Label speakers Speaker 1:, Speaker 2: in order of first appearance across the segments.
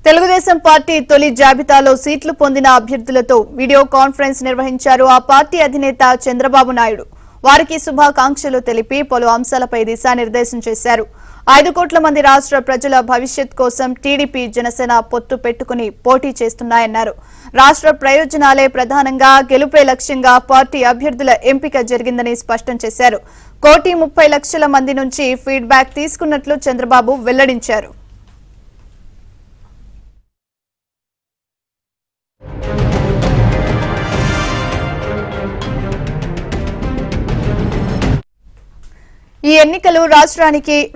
Speaker 1: Telugu Desam party తొలి జాబితాలో సీట్లు పొందిన అభ్యర్థులతో వీడియో కాన్ఫరెన్స్ నిర్వహించారు ఆ పార్టీ అధినేత చంద్రబాబు నాయుడు. వారికి శుభాకాంక్షలు తెలిపి పలు అంశాలపై దిశానిర్దేశం చేశారు. 5 కోట్ల మంది రాష్ట్ర ప్రజల భవిష్యత్ కోసం టీడీపీ జనసేన పొత్తు పెట్టుకుని పోటీ చేస్తున్నాయన్నారు. రాష్ట్ర ప్రయోజనాలే ప్రధానంగా గెలుపే లక్ష్యంగా పార్టీ అభ్యర్థుల ఎంపిక జరిగిందని స్పష్టం చేశారు. 1,30,00,000 మంది నుంచి ఫీడ్బ్యాక్ తీసుకున్నట్లు చంద్రబాబు వెల్లడించారు. ఈ ఎన్నికలు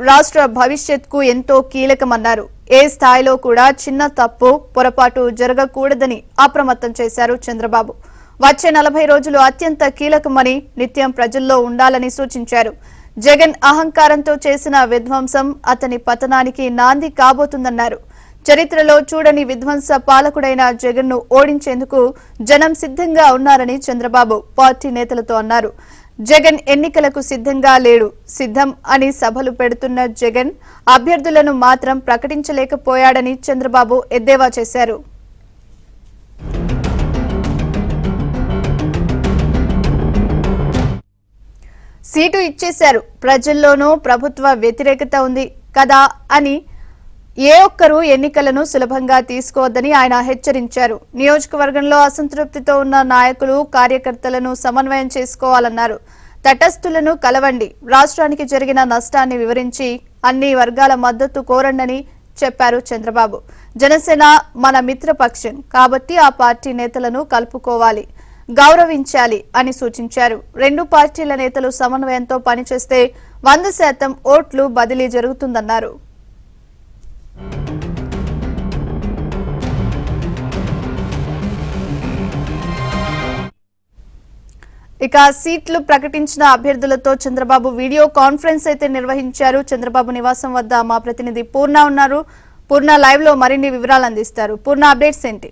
Speaker 1: రాష్ట్ర భవిష్యత్కు ఎంతో కీలకమన్నారు. ఏ స్థాయిలో కూడా చిన్న తప్పు పొరపాటు జరగకూడదని అప్రమత్తం చేశారు చంద్రబాబు. వచ్చే 40 రోజులు అత్యంత కీలకమని, నిత్యం ప్రజల్లో ఉండాలని సూచించారు. జగన్ అహంకారంతో చేసిన విధ్వంసం అతని పతనానికి నాంది కాబోతుందన్నారు. చరిత్రలో చూడని విధ్వంస పాలకుడైన జగన్ను ఓడించేందుకు జనం సిద్ధంగా ఉన్నారని చంద్రబాబు పార్టీ నేతలతో అన్నారు. జగన్ ఎన్నికలకు సిద్ధంగా లేడు, సిద్ధం అని సభలు పెడుతున్న జగన్ అభ్యర్థులను మాత్రం ప్రకటించలేకపోయాడని చంద్రబాబు ఎద్దేవా చేశారు. సీటు ఇచ్చేశారు, ప్రజల్లోనూ ప్రభుత్వ వ్యతిరేకత ఉంది కదా అని ఏ ఒక్కరూ ఎన్నికలను సులభంగా తీసుకోవద్దని ఆయన హెచ్చరించారు. నియోజకవర్గంలో అసంతృప్తితో ఉన్న నాయకులు, కార్యకర్తలను సమన్వయం చేసుకోవాలన్నారు. తటస్థులను కలవండి, రాష్ట్రానికి జరిగిన నష్టాన్ని వివరించి అన్ని వర్గాల మద్దతు కోరండని చెప్పారు చంద్రబాబు. జనసేన మన మిత్రపక్షం కాబట్టి ఆ పార్టీ నేతలను కలుపుకోవాలి, గౌరవించాలి అని సూచించారు. 2 పార్టీల నేతలు సమన్వయంతో పనిచేస్తే 100% ఓట్లు బదిలీ జరుగుతుందన్నారు. ఇక సీట్లు ప్రకటించిన అభ్యర్థులతో చంద్రబాబు వీడియో కాన్ఫరెన్స్ అయితే నిర్వహించారు. చంద్రబాబు నివాసం వద్ద మా ప్రతినిధి పూర్ణ ఉన్నారు. పూర్ణ, లైవ్ లో మరిన్ని వివరాలు అందిస్తారు. పూర్ణ, అప్డేట్స్ ఏంటి?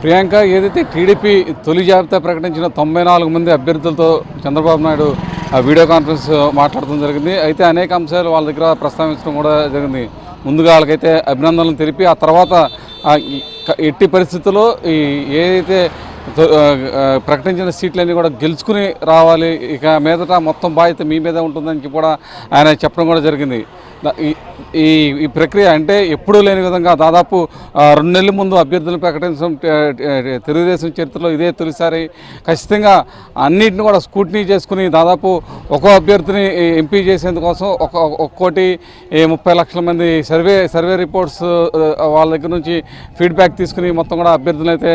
Speaker 2: ప్రియాంక, ఏదైతే టీడీపీ తొలి జాబితా ప్రకటించిన 94 మంది అభ్యర్థులతో చంద్రబాబు నాయుడు వీడియో కాన్ఫరెన్స్ మాట్లాడటం జరిగింది. అయితే అనేక అంశాలు వాళ్ళ దగ్గర ప్రస్తావించడం కూడా జరిగింది. ముందుగా వాళ్ళకైతే అభినందనలు తెలిపి ఆ తర్వాత ఎట్టి పరిస్థితుల్లో ఏదైతే ప్రకటించిన సీట్లన్నీ కూడా గెలుచుకుని రావాలి, ఇక మీదట మొత్తం బాధ్యత మీ మీద ఉంటుందని కూడా ఆయన చెప్పడం కూడా జరిగింది. ఈ ప్రక్రియ అంటే ఎప్పుడూ లేని విధంగా దాదాపు 2 నెలల ముందు అభ్యర్థులను ప్రకటించడం తెలుగుదేశం చరిత్రలో ఇదే తొలిసారి. ఖచ్చితంగా అన్నింటిని కూడా స్కూటినీ చేసుకుని దాదాపు ఒక్కో అభ్యర్థిని ఎంపీ చేసేందుకోసం 1,30,00,000 మంది సర్వే రిపోర్ట్స్ వాళ్ళ దగ్గర నుంచి ఫీడ్బ్యాక్ తీసుకుని మొత్తం కూడా అభ్యర్థులను అయితే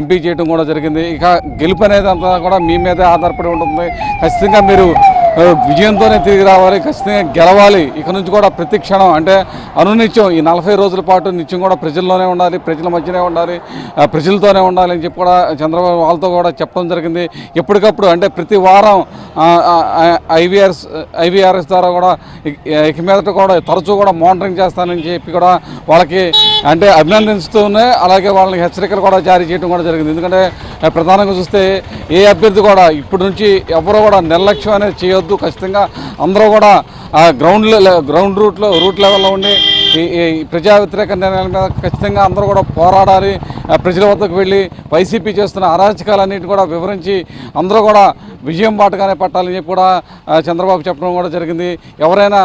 Speaker 2: ఎంపీ చేయడం కూడా జరిగింది. ఇక గెలుపు అనేది అంతా కూడా మీ మీదే ఆధారపడి ఉంటుంది. ఖచ్చితంగా మీరు విజయంతోనే తిరిగి రావాలి, ఖచ్చితంగా గెలవాలి. ఇక నుంచి కూడా ప్రతి క్షణం అంటే అనునిత్యం ఈ 40 రోజుల పాటు నిత్యం కూడా ప్రజల్లోనే ఉండాలి, ప్రజల మధ్యనే ఉండాలి, ప్రజలతోనే ఉండాలి అని చెప్పి కూడా చంద్రబాబు వాళ్ళతో కూడా చెప్పడం జరిగింది. ఎప్పటికప్పుడు అంటే ప్రతి వారం ఐవీఆర్ఎస్ ద్వారా కూడా ఇక మీదట కూడా తరచూ కూడా మానిటరింగ్ చేస్తానని చెప్పి కూడా వాళ్ళకి అంటే అభినందిస్తూనే అలాగే వాళ్ళకి హెచ్చరికలు కూడా జారీ చేయడం కూడా జరిగింది. ఎందుకంటే ప్రధానంగా చూస్తే ఏ అభ్యర్థి కూడా ఇప్పటి నుంచి ఎవరో కూడా నిర్లక్ష్యం అనేది చేయొద్దు. ఖచ్చితంగా అందరూ కూడా గ్రౌండ్ రూట్ లెవెల్లో ఉండి ఈ ప్రజా వ్యతిరేక నిర్ణయాల మీద ఖచ్చితంగా అందరూ కూడా పోరాడాలి. ప్రజల వద్దకు వెళ్ళి వైసీపీ చేస్తున్న అరాచకాలన్నిటి కూడా వివరించి అందరూ కూడా విజయం బాటగానే పట్టాలని చెప్పి కూడా చంద్రబాబు చెప్పడం కూడా జరిగింది. ఎవరైనా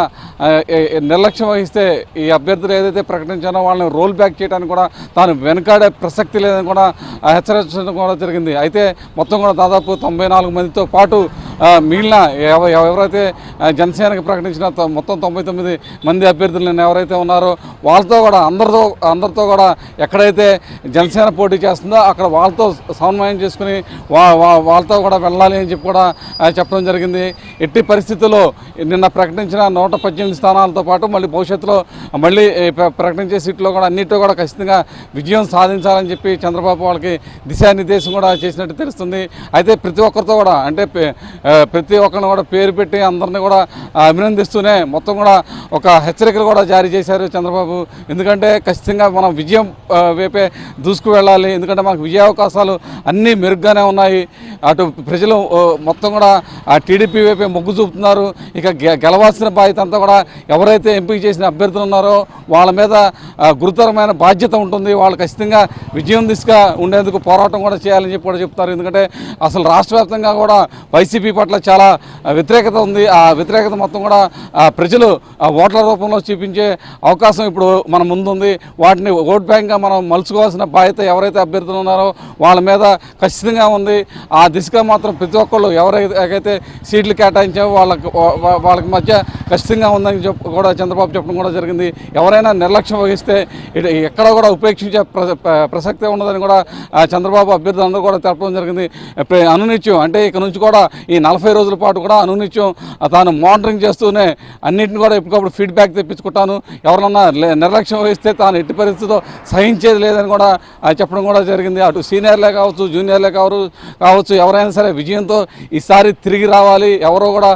Speaker 2: నిర్లక్ష్యం వహిస్తే ఈ అభ్యర్థులు ఏదైతే ప్రకటించానో వాళ్ళని రోల్ బ్యాక్ చేయడానికి కూడా తాను వెనకాడే ప్రసక్తి లేదని కూడా హెచ్చరించడం కూడా జరిగింది. అయితే మొత్తం కూడా దాదాపు 94 మందితో పాటు మిగిలిన ఎవరైతే జనసేనకి ప్రకటించిన మొత్తం 99 మంది అభ్యర్థులను ఎవరైతే ఉన్నారో వాళ్ళతో కూడా అందరితో కూడా ఎక్కడైతే జనసేన పోటీ చేస్తుందో అక్కడ వాళ్ళతో సమన్వయం చేసుకుని వాళ్ళతో కూడా వెళ్ళాలి అని చెప్పి కూడా చెప్పడం జరిగింది. ఎట్టి పరిస్థితుల్లో నిన్న ప్రకటించిన 118 స్థానాలతో పాటు మళ్ళీ భవిష్యత్తులో మళ్ళీ ప్రకటించే సీట్లో కూడా అన్నింటిలో కూడా ఖచ్చితంగా విజయం సాధించాలని చెప్పి చంద్రబాబు వాళ్ళకి దిశానిర్దేశం కూడా చేసినట్టు తెలుస్తుంది. అయితే ప్రతి ఒక్కరితో కూడా అంటే ప్రతి ఒక్కరిని కూడా పేరు పెట్టి అందరిని కూడా అభినందిస్తూనే మొత్తం కూడా ఒక హెచ్చరికలు కూడా జారీ చేశారు చంద్రబాబు. ఎందుకంటే ఖచ్చితంగా మనం విజయం వైపే దూసుకు వెళ్ళాలి. ఎందుకంటే మనకు విజయావకాశాలు అన్నీ మెరుగ్గానే ఉన్నాయి. అటు ప్రజలు మొత్తం కూడా టీడీపీ వైపే మొగ్గు చూపుతున్నారు. ఇక గెలవాల్సిన బాధ్యత అంతా కూడా ఎవరైతే ఎంపిక చేసిన అభ్యర్థులు ఉన్నారో వాళ్ళ మీద గురుతరమైన బాధ్యత ఉంటుంది. వాళ్ళు ఖచ్చితంగా విజయం దిశగా ఉండేందుకు పోరాటం కూడా చేయాలని చెప్పి కూడా చెప్తారు. ఎందుకంటే అసలు రాష్ట్ర వ్యాప్తంగా కూడా వైసీపీ పట్ల చాలా వ్యతిరేకత ఉంది. ఆ వ్యతిరేకత మొత్తం కూడా ప్రజలు ఓట్ల రూపంలో చూపించే అవకాశం ఇప్పుడు మన ముందుంది. వాటిని ఓట్ బ్యాంక్గా మనం మలుచుకోవాల్సిన బాధ్యత ఎవరైతే అభ్యర్థులు ఉన్నారో వాళ్ళ మీద ఖచ్చితంగా ఉంది. ఆ దిశగా మాత్రం ప్రతి ఒక్కళ్ళు ఎవరైతే సీట్లు కేటాయించామో వాళ్ళకి మధ్య ఖచ్చితంగా ఉందని కూడా చంద్రబాబు చెప్పడం కూడా జరిగింది. ఎవరైనా నిర్లక్ష్యం వహిస్తే ఎక్కడ కూడా ఉపేక్షించే ప్రసక్తే ఉండదని కూడా చంద్రబాబు అభ్యర్థులందరూ కూడా తెలపడం జరిగింది. అనునిత్యం అంటే ఇక నుంచి కూడా ఈ 40 రోజుల పాటు కూడా అనునిత్యం తాను మానిటరింగ్ చేస్తూనే అన్నింటిని కూడా ఎప్పటికప్పుడు ఫీడ్బ్యాక్ తెప్పించుకుంటాను. ఎవరన్నా నిర్లక్ష్యం వహిస్తే తాను ఎట్టి పరిస్థితిలో సహించేది లేదని కూడా చెప్పడం కూడా జరిగింది. అటు సీనియర్లే కావచ్చు, జూనియర్లే కావచ్చు, ఎవరైనా సరే విజయంతో ఈసారి తిరిగి రావాలి, ఎవరో కూడా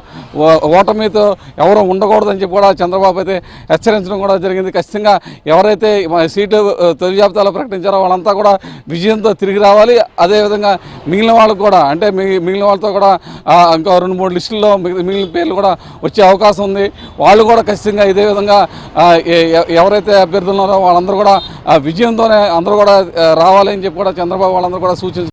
Speaker 2: ఓటమితో ఎవరో ఉండకూడదని చెప్పి కూడా చంద్రబాబు అయితే హెచ్చరించడం కూడా జరిగింది. ఖచ్చితంగా ఎవరైతే సీటు తొలి జాబితాలో ప్రకటించారో వాళ్ళంతా కూడా విజయంతో తిరిగి రావాలి. అదేవిధంగా మిగిలిన వాళ్ళకు కూడా అంటే మిగిలిన వాళ్ళతో కూడా ఇంకా 2-3 లిస్టుల్లో మిగిలిన పేర్లు కూడా వచ్చే అవకాశం ఉంది. వాళ్ళు కూడా ఖచ్చితంగా ఇదే విధంగా ఎవరైతే అభ్యర్థులు ఉన్నారో వాళ్ళందరూ కూడా విజయంతోనే అందరూ కూడా రావాలని చెప్పి కూడా చంద్రబాబు వాళ్ళందరూ కూడా సూచించారు.